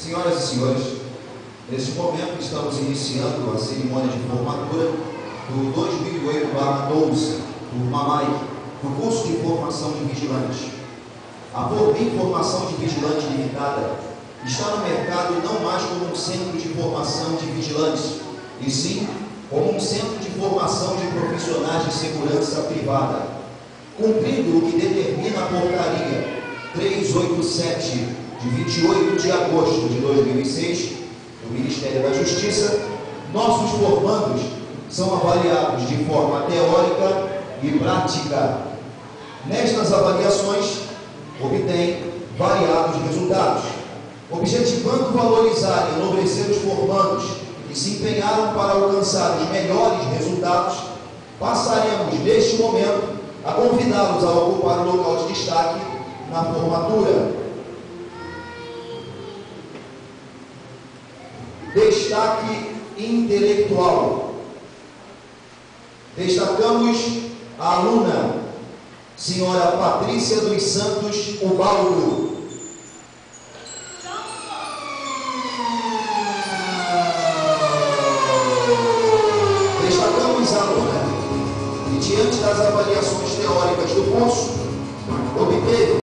Senhoras e senhores, neste momento estamos iniciando a cerimônia de formatura do 2008/12, turma MAIC, do curso de formação de vigilante. A Forvim Formação de Vigilante Limitada está no mercado não mais como um centro de formação de vigilantes, e sim como um centro de formação de profissionais de segurança privada, cumprindo o que determina a portaria 387, de 28 de agosto de 2006, do Ministério da Justiça. Nossos formandos são avaliados de forma teórica e prática. Nestas avaliações, obtém variados resultados, objetivando valorizar e enobrecer os formandos que se empenharam para alcançar os melhores resultados. Passaremos, neste momento, a convidá-los a ocupar o local de destaque na formatura. Destaque intelectual. Destacamos a aluna, senhora Patrícia dos Santos Ubaldo. Destacamos a aluna que, diante das avaliações teóricas do curso, obteve